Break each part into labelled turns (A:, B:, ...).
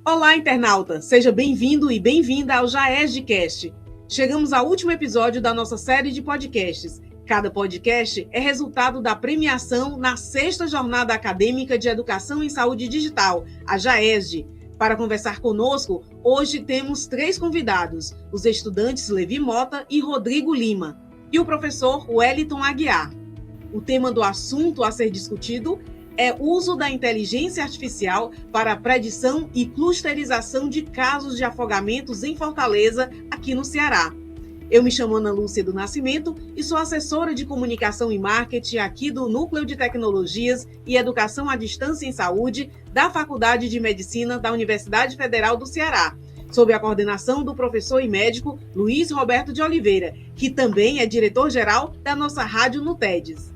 A: Olá, internauta! Seja bem-vindo e bem-vinda ao JaESDcast. Chegamos ao último episódio da nossa série de podcasts. Cada podcast é resultado da premiação na 6ª Jornada Acadêmica de Educação em Saúde Digital, a JaESD. Para conversar conosco, hoje temos 3 convidados, os estudantes Levi Mota e Rodrigo Lima, e o professor Wellington Aguiar. O tema do assunto a ser discutido é o uso da inteligência artificial para a predição e clusterização de casos de afogamentos em Fortaleza, aqui no Ceará. Eu me chamo Ana Lúcia do Nascimento e sou assessora de comunicação e marketing aqui do Núcleo de Tecnologias e Educação à Distância em Saúde da Faculdade de Medicina da Universidade Federal do Ceará, sob a coordenação do professor e médico Luiz Roberto de Oliveira, que também é diretor-geral da nossa rádio no TEDS.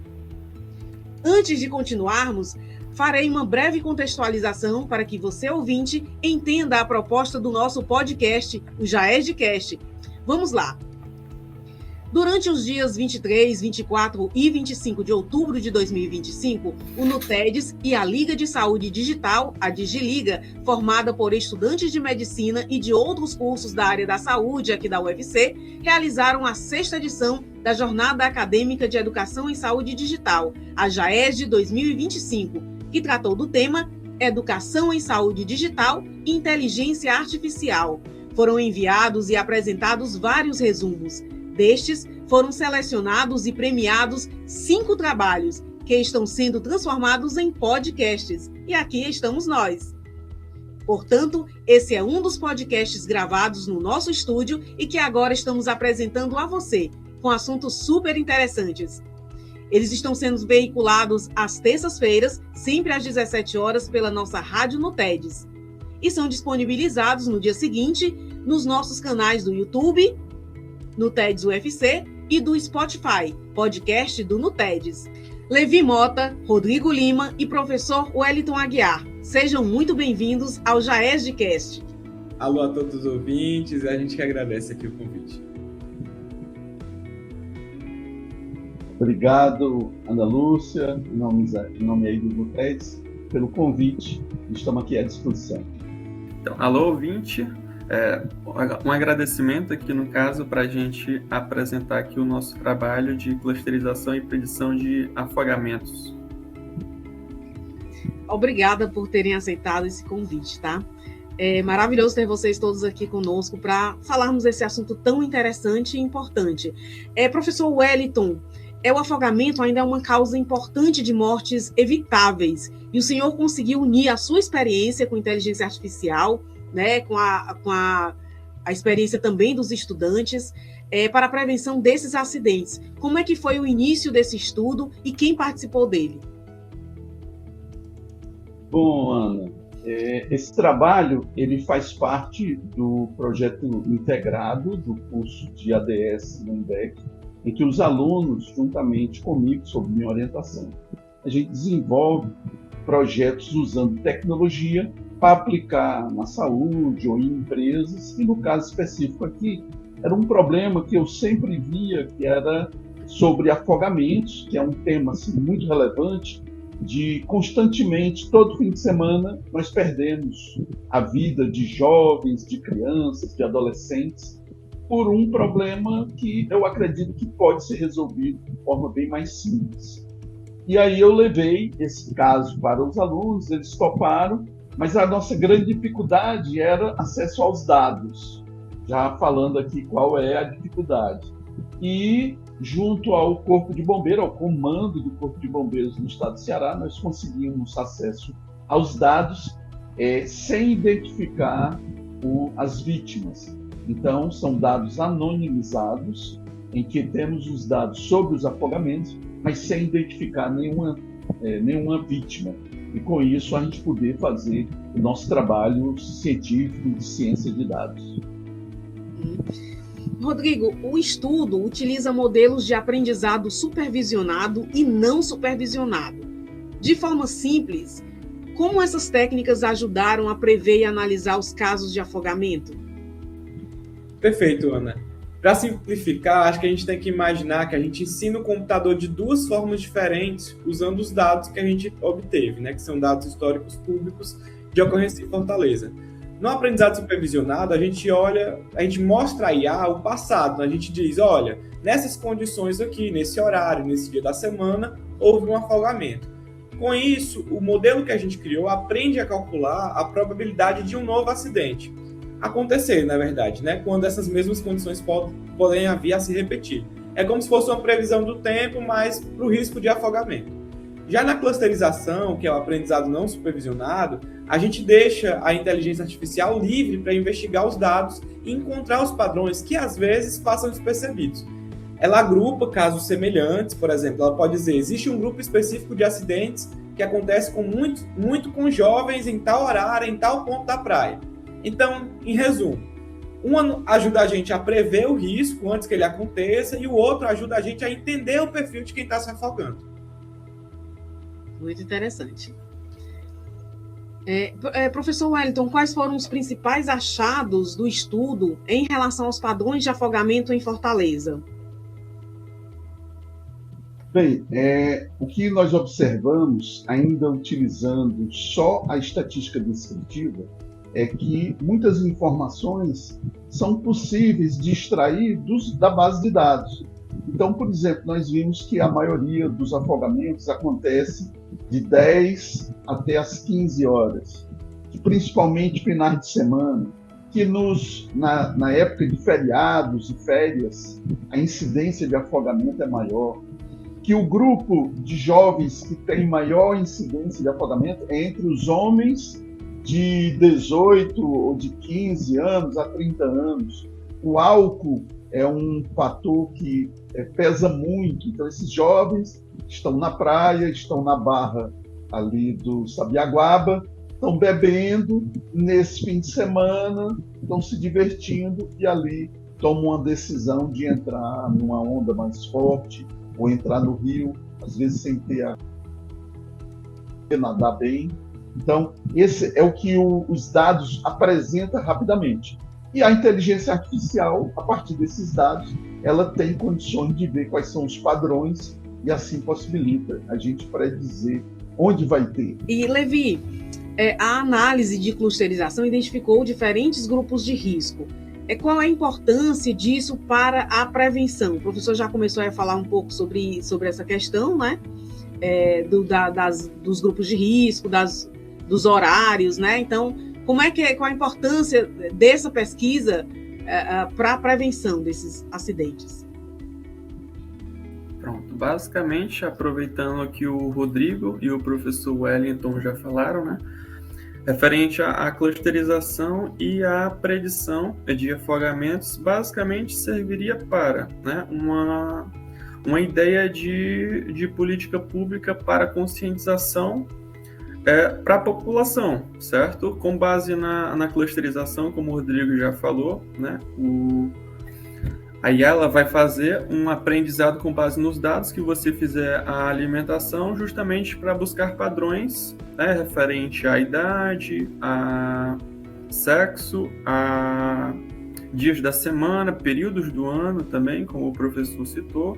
A: Antes de continuarmos, farei uma breve contextualização para que você, ouvinte, entenda a proposta do nosso podcast, o JaESDcast. Vamos lá! Durante os dias 23, 24 e 25 de outubro de 2025, o NUTEDS e a Liga de Saúde Digital, a Digiliga, formada por estudantes de medicina e de outros cursos da área da saúde aqui da UFC, realizaram a 6ª edição da Jornada Acadêmica de Educação em Saúde Digital, a JaESD 2025, que tratou do tema Educação em Saúde Digital e Inteligência Artificial. Foram enviados e apresentados vários resumos. Destes, foram selecionados e premiados 5 trabalhos, que estão sendo transformados em podcasts. E aqui estamos nós. Portanto, esse é um dos podcasts gravados no nosso estúdio e que agora estamos apresentando a você, com assuntos super interessantes. Eles estão sendo veiculados às terças-feiras, sempre às 17 horas, pela nossa rádio no TEDS. E são disponibilizados no dia seguinte nos nossos canais do YouTube, no TEDS UFC e do Spotify, podcast do NUTEDS. Levi Mota, Rodrigo Lima e professor Wellington Aguiar. Sejam muito bem-vindos ao JaESDcast.
B: Alô a todos os ouvintes, a gente que agradece aqui o convite.
C: Obrigado, Ana Lúcia, em nome aí do NUTEDS, pelo convite. Estamos aqui à disposição.
D: Então, alô, ouvinte. Um agradecimento aqui, no caso, para a gente apresentar aqui o nosso trabalho de clusterização e predição de afogamentos.
A: Obrigada por terem aceitado esse convite, tá? É maravilhoso ter vocês todos aqui conosco para falarmos desse assunto tão interessante e importante. Professor Wellington, o afogamento ainda é uma causa importante de mortes evitáveis, e o senhor conseguiu unir a sua experiência com inteligência artificial, né, com a experiência também dos estudantes, para a prevenção desses acidentes. Como é que foi o início desse estudo e quem participou dele?
C: Bom, Ana, esse trabalho ele faz parte do projeto integrado do curso de ADS no INDEC, em que os alunos, juntamente comigo, sob minha orientação, a gente desenvolve projetos usando tecnologia para aplicar na saúde ou em empresas, e no caso específico aqui, era um problema que eu sempre via, que era sobre afogamentos, que é um tema assim, muito relevante, de constantemente, todo fim de semana, nós perdemos a vida de jovens, de crianças, de adolescentes, por um problema que eu acredito que pode ser resolvido de forma bem mais simples. E aí eu levei esse caso para os alunos, eles toparam, mas a nossa grande dificuldade era acesso aos dados, já falando aqui qual é a dificuldade. E, junto ao Corpo de Bombeiros, ao comando do Corpo de Bombeiros no estado do Ceará, nós conseguimos acesso aos dados sem identificar as vítimas. Então, são dados anonimizados, em que temos os dados sobre os afogamentos, mas sem identificar nenhuma vítima. E com isso a gente poder fazer o nosso trabalho científico de ciência de dados.
A: Rodrigo, o estudo utiliza modelos de aprendizado supervisionado e não supervisionado. De forma simples, como essas técnicas ajudaram a prever e analisar os casos de afogamento?
B: Perfeito, Ana. Para simplificar, acho que a gente tem que imaginar que a gente ensina o computador de 2 formas diferentes usando os dados que a gente obteve, né, que são dados históricos públicos de ocorrência em Fortaleza. No aprendizado supervisionado, a gente mostra a IA o passado, a gente diz, olha, nessas condições aqui, nesse horário, nesse dia da semana, houve um afogamento. Com isso, o modelo que a gente criou aprende a calcular a probabilidade de um novo acidente acontecer, na verdade, né? Quando essas mesmas condições podem vir a se repetir. É como se fosse uma previsão do tempo, mas para o risco de afogamento. Já na clusterização, que é o aprendizado não supervisionado, a gente deixa a inteligência artificial livre para investigar os dados e encontrar os padrões que, às vezes, passam despercebidos. Ela agrupa casos semelhantes, por exemplo, ela pode dizer, existe um grupo específico de acidentes que acontece muito com jovens em tal horário, em tal ponto da praia. Então, em resumo, um ajuda a gente a prever o risco antes que ele aconteça e o outro ajuda a gente a entender o perfil de quem está se afogando.
A: Muito interessante. Professor Wellington, quais foram os principais achados do estudo em relação aos padrões de afogamento em Fortaleza?
C: Bem, o que nós observamos, ainda utilizando só a estatística descritiva, é que muitas informações são possíveis de extrair da base de dados. Então, por exemplo, nós vimos que a maioria dos afogamentos acontece de 10 até as 15 horas, que principalmente finais de semana, que na época de feriados e férias, a incidência de afogamento é maior, que o grupo de jovens que tem maior incidência de afogamento é entre os homens de 18 ou de 15 anos a 30 anos. O álcool é um fator que pesa muito. Então, esses jovens estão na praia, estão na barra ali do Sabiaguaba, estão bebendo nesse fim de semana, estão se divertindo e ali tomam uma decisão de entrar numa onda mais forte ou entrar no rio, às vezes sem ter nadar bem. Então, esse é o que os dados apresentam rapidamente. E a inteligência artificial, a partir desses dados, ela tem condições de ver quais são os padrões e assim possibilita a gente predizer onde vai ter.
A: E, Levi, a análise de clusterização identificou diferentes grupos de risco. Qual é a importância disso para a prevenção? O professor já começou a falar um pouco sobre essa questão, né? Dos grupos de risco, dos horários, né? Então, qual a importância dessa pesquisa para a prevenção desses acidentes?
D: Pronto, basicamente, aproveitando aqui o Rodrigo e o professor Wellington já falaram, né? Referente à clusterização e à predição de afogamentos, basicamente serviria para, né, uma ideia de política pública para conscientização para a população, certo? Com base na clusterização, como o Rodrigo já falou, né? Aí ela vai fazer um aprendizado com base nos dados que você fizer a alimentação, justamente para buscar padrões, né, referente à idade, a sexo, a dias da semana, períodos do ano também, como o professor citou.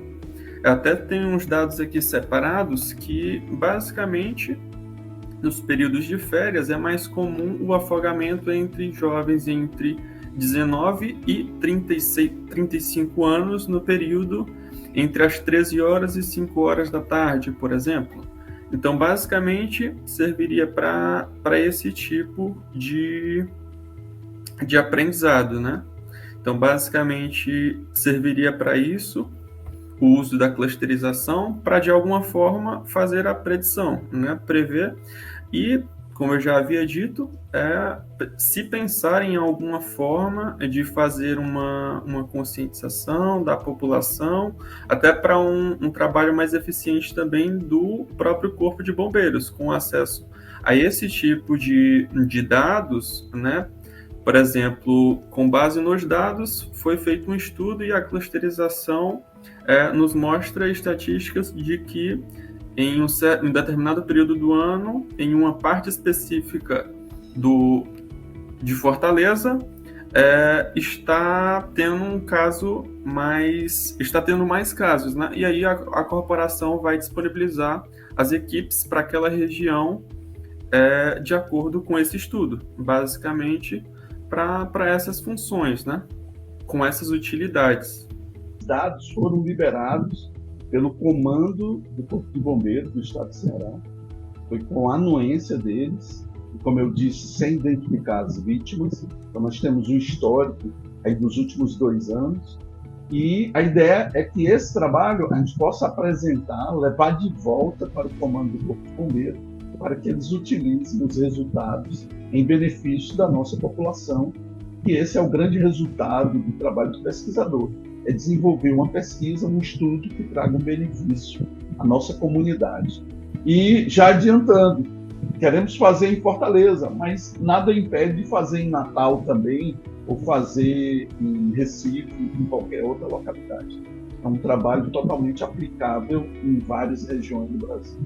D: Até tem uns dados aqui separados que, basicamente, nos períodos de férias é mais comum o afogamento entre jovens entre 19 e 35 anos no período entre as 13 horas e 5 horas da tarde, por exemplo. Então, basicamente, serviria para esse tipo de aprendizado, né? Então, basicamente, serviria para isso o uso da clusterização para, de alguma forma, fazer a predição, né? Prever e, como eu já havia dito, se pensar em alguma forma de fazer uma conscientização da população, até para um trabalho mais eficiente também do próprio Corpo de Bombeiros, com acesso a esse tipo de dados, né? Por exemplo, com base nos dados, foi feito um estudo e a clusterização nos mostra estatísticas de que em um determinado período do ano, em uma parte específica de Fortaleza, está tendo mais casos, né? E aí a corporação vai disponibilizar as equipes para aquela região de acordo com esse estudo, basicamente para essas funções, né? Com essas utilidades.
C: Os dados foram liberados pelo comando do Corpo de Bombeiros do Estado de Ceará. Foi com a anuência deles, e, como eu disse, sem identificar as vítimas. Então nós temos um histórico aí dos últimos 2 anos, e a ideia é que esse trabalho a gente possa apresentar, levar de volta para o comando do Corpo de Bombeiros, para que eles utilizem os resultados em benefício da nossa população. E esse é o grande resultado do trabalho do pesquisador, é desenvolver uma pesquisa, um estudo que traga um benefício à nossa comunidade. E já adiantando, queremos fazer em Fortaleza, mas nada impede de fazer em Natal também, ou fazer em Recife, em qualquer outra localidade. É um trabalho totalmente aplicável em várias regiões do Brasil.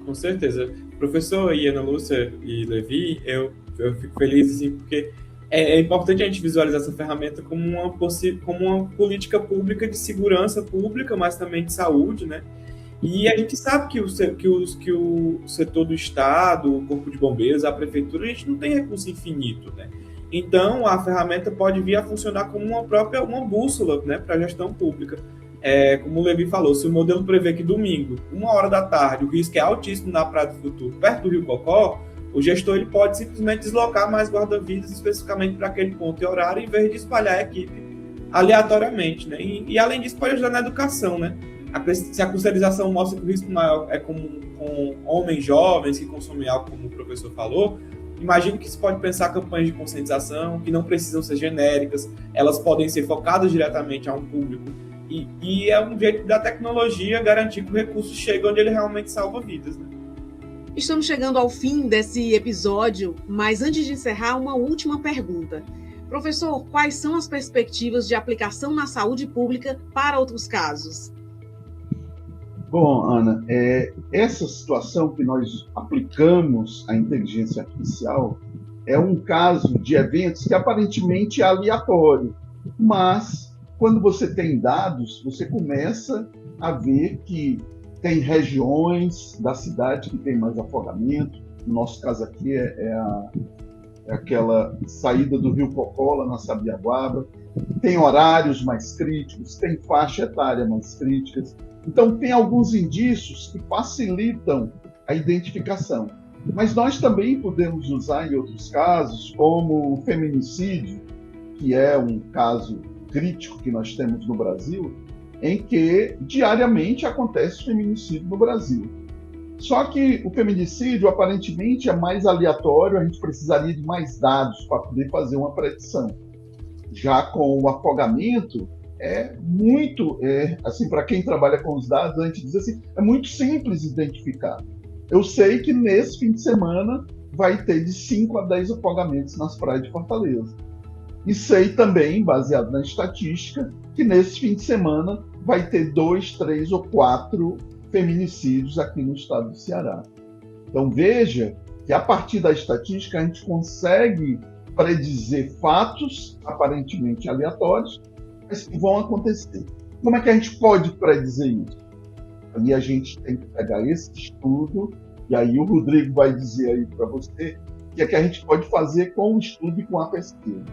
B: Com certeza. Professor e Ana Lúcia e Levi, eu fico feliz assim, porque é importante a gente visualizar essa ferramenta como uma política pública de segurança pública, mas também de saúde, né? E a gente sabe que o setor do Estado, o Corpo de Bombeiros, a Prefeitura, a gente não tem recurso infinito, né? Então, a ferramenta pode vir a funcionar como uma bússola, né, para a gestão pública. Como o Levi falou, se o modelo prevê que domingo, 13h, o risco é altíssimo na Praia do Futuro, perto do Rio Cocó, o gestor ele pode simplesmente deslocar mais guarda-vidas especificamente para aquele ponto e horário, em vez de espalhar a equipe aleatoriamente, né? E além disso, pode ajudar na educação, né? Se a clusterização mostra que o risco maior é com homens jovens que consomem álcool, como o professor falou, imagino que se pode pensar campanhas de conscientização que não precisam ser genéricas, elas podem ser focadas diretamente a um público. E é um jeito da tecnologia garantir que o recurso chegue onde ele realmente salva vidas, né?
A: Estamos chegando ao fim desse episódio, mas antes de encerrar, uma última pergunta. Professor, quais são as perspectivas de aplicação na saúde pública para outros casos?
C: Bom, Ana, essa situação que nós aplicamos a inteligência artificial é um caso de eventos que aparentemente é aleatório, mas quando você tem dados, você começa a ver que tem regiões da cidade que tem mais afogamento. No nosso caso aqui é aquela saída do Rio Cocola, na Sabiaguaba. Tem horários mais críticos, tem faixa etária mais críticas. Então, tem alguns indícios que facilitam a identificação. Mas nós também podemos usar em outros casos, como o feminicídio, que é um caso crítico que nós temos no Brasil, em que diariamente acontece feminicídio no Brasil. Só que o feminicídio aparentemente é mais aleatório, a gente precisaria de mais dados para poder fazer uma predição. Já com o afogamento, assim, para quem trabalha com os dados, a gente diz assim, é muito simples identificar. Eu sei que nesse fim de semana vai ter de 5 a 10 afogamentos nas praias de Fortaleza. E sei também, baseado na estatística, que nesse fim de semana vai ter 2, 3 ou 4 feminicídios aqui no estado do Ceará. Então veja que a partir da estatística a gente consegue predizer fatos aparentemente aleatórios, mas que vão acontecer. Como é que a gente pode predizer isso? Aí a gente tem que pegar esse estudo, e aí o Rodrigo vai dizer aí para você o que é que a gente pode fazer com o estudo e com a pesquisa.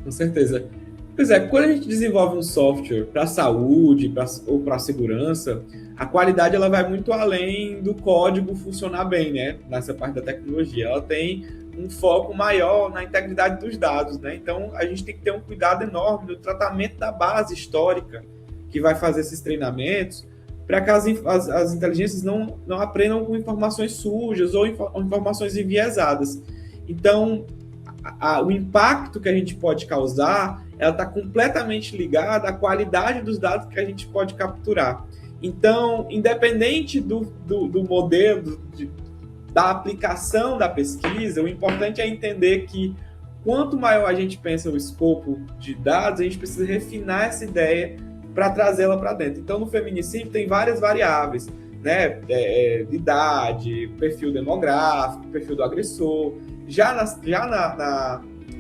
B: Com certeza. Pois é, quando a gente desenvolve um software para saúde ou para segurança, a qualidade ela vai muito além do código funcionar bem, né? Nessa parte da tecnologia. Ela tem um foco maior na integridade dos dados, né? Então, a gente tem que ter um cuidado enorme no tratamento da base histórica que vai fazer esses treinamentos, para que as inteligências não aprendam com informações sujas ou informações enviesadas. Então, o impacto que a gente pode causar, ela está completamente ligada à qualidade dos dados que a gente pode capturar. Então, independente do modelo, da aplicação da pesquisa, o importante é entender que quanto maior a gente pensa o escopo de dados, a gente precisa refinar essa ideia para trazê-la para dentro. Então, no feminicídio tem várias variáveis, né? Idade, perfil demográfico, perfil do agressor. Já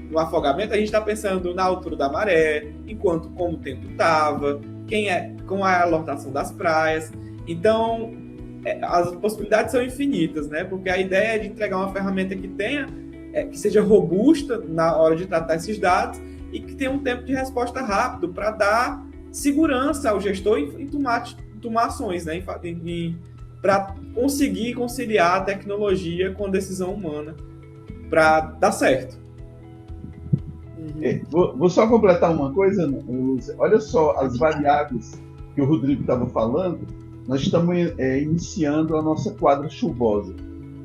B: no afogamento, a gente está pensando na altura da maré, como o tempo estava, com a lotação das praias. Então, as possibilidades são infinitas, né? Porque a ideia é de entregar uma ferramenta que que seja robusta na hora de tratar esses dados e que tenha um tempo de resposta rápido para dar segurança ao gestor em tomar ações, né? Para conseguir conciliar a tecnologia com a decisão humana para dar certo.
C: Vou só completar uma coisa, Lúcia. Olha só as variáveis que o Rodrigo estava falando. Nós estamos iniciando a nossa quadra chuvosa.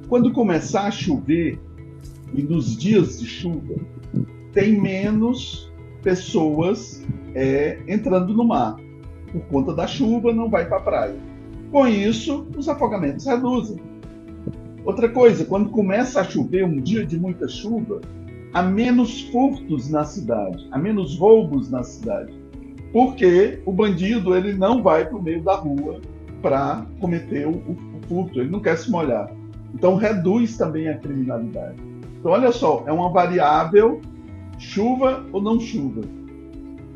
C: Quando começar a chover, e nos dias de chuva, tem menos pessoas entrando no mar. Por conta da chuva, não vai para a praia. Com isso, os afogamentos reduzem. Outra coisa, quando começa a chover, um dia de muita chuva, há menos furtos na cidade, há menos roubos na cidade. Porque o bandido ele não vai para o meio da rua para cometer o furto, ele não quer se molhar. Então, reduz também a criminalidade. Então, olha só, é uma variável chuva ou não chuva.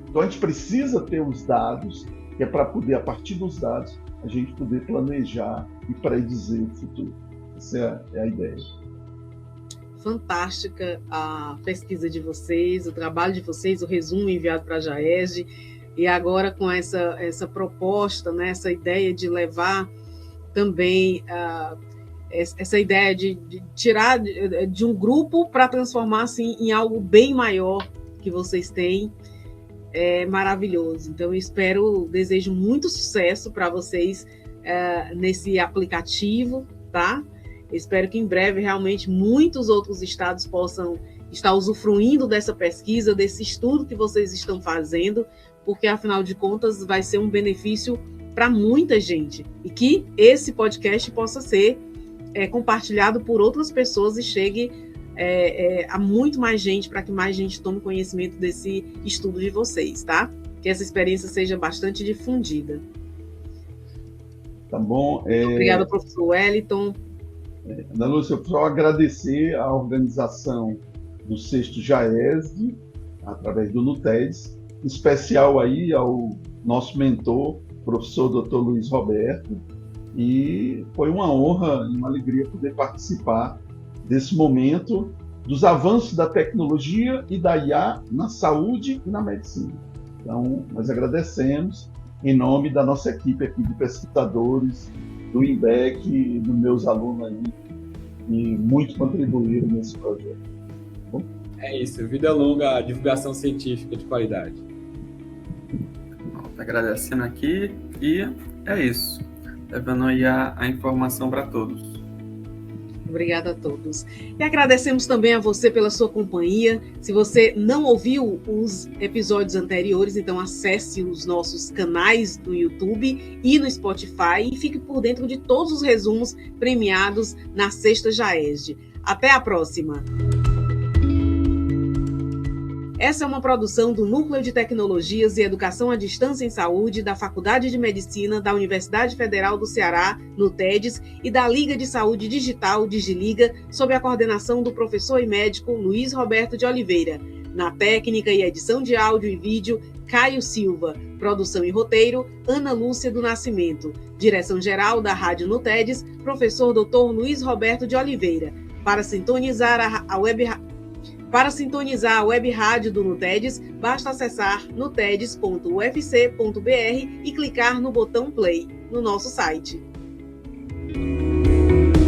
C: Então, a gente precisa ter os dados, que é para poder, a partir dos dados, a gente poder planejar e predizer o futuro. Essa é a ideia.
A: Fantástica a pesquisa de vocês, o trabalho de vocês, o resumo enviado para a JAESG, e agora com essa proposta, né, essa ideia de levar também essa ideia de tirar de um grupo para transformar-se em algo bem maior que vocês têm, é maravilhoso. Então, eu desejo muito sucesso para vocês nesse aplicativo, tá? Espero que em breve, realmente, muitos outros estados possam estar usufruindo dessa pesquisa, desse estudo que vocês estão fazendo, porque, afinal de contas, vai ser um benefício para muita gente. E que esse podcast possa ser compartilhado por outras pessoas e chegue a muito mais gente, para que mais gente tome conhecimento desse estudo de vocês, tá? Que essa experiência seja bastante difundida.
C: Tá bom.
A: Obrigada, professor Wellington.
C: Ana Lúcia, eu só agradecer a organização do 6º JAESG, através do NUTEDS, em especial aí ao nosso mentor, professor Dr. Luiz Roberto, e foi uma honra e uma alegria poder participar desse momento dos avanços da tecnologia e da IA na saúde e na medicina. Então, nós agradecemos em nome da nossa equipe aqui de pesquisadores, do INBEC e dos meus alunos aí, que muito contribuíram nesse projeto. Bom?
B: É isso, vida longa a divulgação científica de qualidade.
D: Agradecendo aqui, e é isso. Levando aí a informação para todos.
A: Obrigada a todos. E agradecemos também a você pela sua companhia. Se você não ouviu os episódios anteriores, então acesse os nossos canais do YouTube e no Spotify e fique por dentro de todos os resumos premiados na 6ª JAESG. Até a próxima! Essa é uma produção do Núcleo de Tecnologias e Educação à Distância em Saúde da Faculdade de Medicina da Universidade Federal do Ceará, NUTEDS, e da Liga de Saúde Digital, Digiliga, sob a coordenação do professor e médico Luiz Roberto de Oliveira. Na técnica e edição de áudio e vídeo, Caio Silva. Produção e roteiro, Ana Lúcia do Nascimento. Direção-geral da Rádio NUTEDS, professor Dr. Luiz Roberto de Oliveira. Para sintonizar a web rádio do NUTEDS, basta acessar nutedes.ufc.br e clicar no botão Play no nosso site.